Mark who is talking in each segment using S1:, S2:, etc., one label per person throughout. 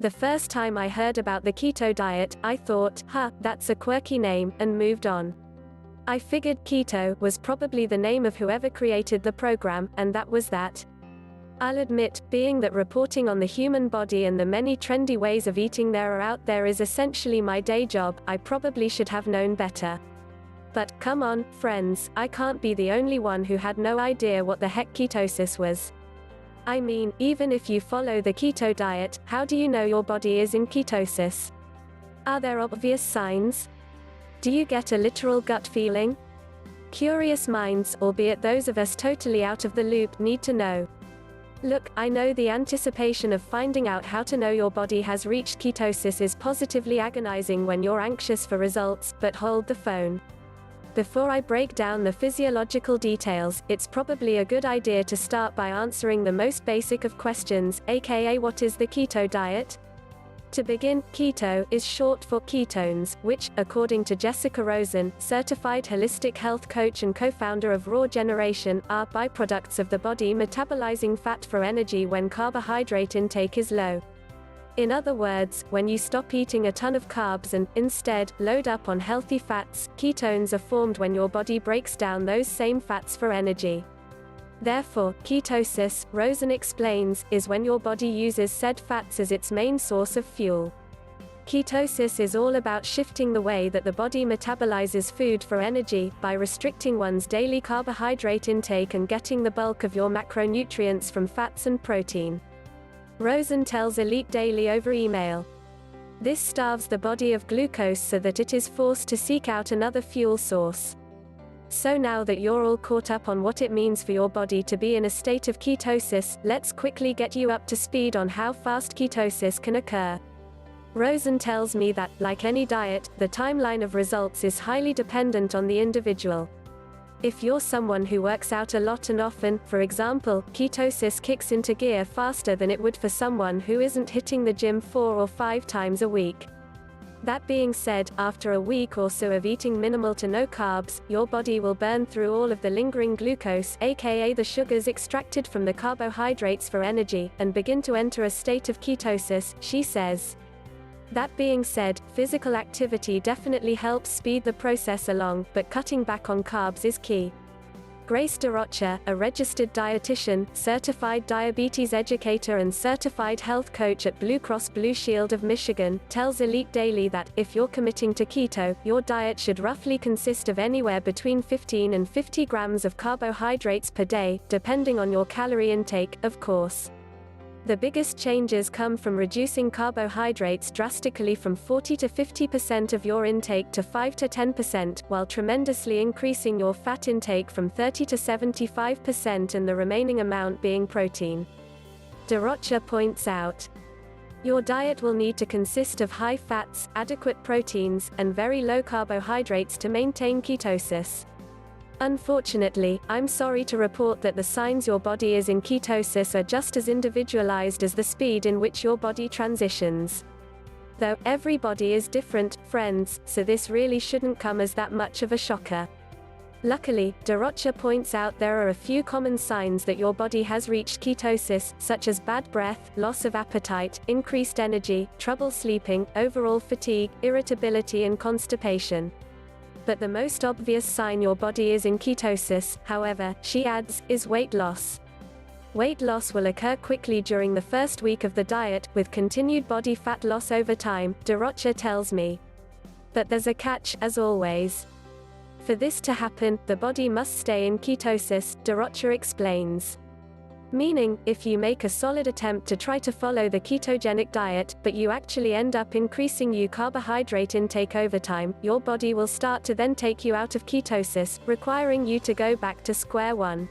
S1: The first time I heard about the keto diet, I thought, that's a quirky name, and moved on. I figured keto was probably the name of whoever created the program, and that was that. I'll admit, being that reporting on the human body and the many trendy ways of eating there are out there is essentially my day job, I probably should have known better. But, come on, friends, I can't be the only one who had no idea what the heck ketosis was. I mean, even if you follow the keto diet, how do you know your body is in ketosis? Are there obvious signs? Do you get a literal gut feeling? Curious minds, albeit those of us totally out of the loop, need to know. Look, I know the anticipation of finding out how to know your body has reached ketosis is positively agonizing when you're anxious for results, but hold the phone. Before I break down the physiological details, it's probably a good idea to start by answering the most basic of questions, aka what is the keto diet? To begin, keto is short for ketones, which, according to Jessica Rosen, certified holistic health coach and co-founder of Raw Generation, are byproducts of the body metabolizing fat for energy when carbohydrate intake is low. In other words, when you stop eating a ton of carbs and, instead, load up on healthy fats, ketones are formed when your body breaks down those same fats for energy. Therefore, ketosis, Rosen explains, is when your body uses said fats as its main source of fuel. Ketosis is all about shifting the way that the body metabolizes food for energy, by restricting one's daily carbohydrate intake and getting the bulk of your macronutrients from fats and protein. Rosen tells Elite Daily over email. This starves the body of glucose so that it is forced to seek out another fuel source. So now that you're all caught up on what it means for your body to be in a state of ketosis, let's quickly get you up to speed on how fast ketosis can occur. Rosen tells me that, like any diet, the timeline of results is highly dependent on the individual. If you're someone who works out a lot and often, for example, ketosis kicks into gear faster than it would for someone who isn't hitting the gym 4 or 5 times a week. That being said, after a week or so of eating minimal to no carbs, your body will burn through all of the lingering glucose, aka the sugars extracted from the carbohydrates for energy, and begin to enter a state of ketosis, she says. That being said, physical activity definitely helps speed the process along, but cutting back on carbs is key. Grace DeRocha, a registered dietitian, certified diabetes educator and certified health coach at Blue Cross Blue Shield of Michigan, tells Elite Daily that, if you're committing to keto, your diet should roughly consist of anywhere between 15 and 50 grams of carbohydrates per day, depending on your calorie intake, of course. The biggest changes come from reducing carbohydrates drastically from 40 to 50% of your intake to 5 to 10%, while tremendously increasing your fat intake from 30 to 75% and the remaining amount being protein. DeRocha points out, your diet will need to consist of high fats, adequate proteins, and very low carbohydrates to maintain ketosis. Unfortunately, I'm sorry to report that the signs your body is in ketosis are just as individualized as the speed in which your body transitions. Though, every body is different, friends, so this really shouldn't come as that much of a shocker. Luckily, DeRocha points out there are a few common signs that your body has reached ketosis, such as bad breath, loss of appetite, increased energy, trouble sleeping, overall fatigue, irritability and constipation. But the most obvious sign your body is in ketosis, however, she adds, is weight loss. Weight loss will occur quickly during the first week of the diet, with continued body fat loss over time, DeRocha tells me. But there's a catch, as always. For this to happen, the body must stay in ketosis, DeRocha explains. Meaning, if you make a solid attempt to try to follow the ketogenic diet, but you actually end up increasing your carbohydrate intake over time, your body will start to then take you out of ketosis, requiring you to go back to square one.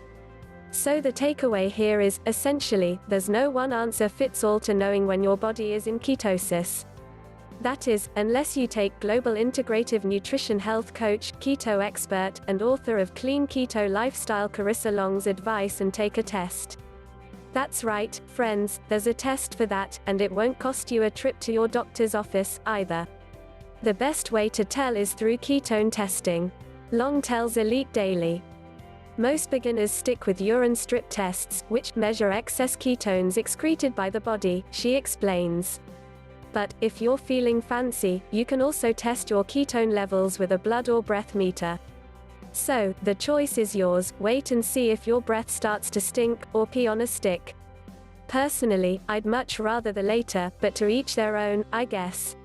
S1: So the takeaway here is, essentially, there's no one answer fits all to knowing when your body is in ketosis. That is, unless you take global integrative nutrition health coach, keto expert, and author of Clean Keto Lifestyle Carissa Long's advice and take a test. That's right, friends, there's a test for that, and it won't cost you a trip to your doctor's office, either. The best way to tell is through ketone testing. Long tells Elite Daily. Most beginners stick with urine strip tests, which measure excess ketones excreted by the body, she explains. But, if you're feeling fancy, you can also test your ketone levels with a blood or breath meter. So, the choice is yours. Wait and see if your breath starts to stink, or pee on a stick. Personally, I'd much rather the later, but to each their own, I guess.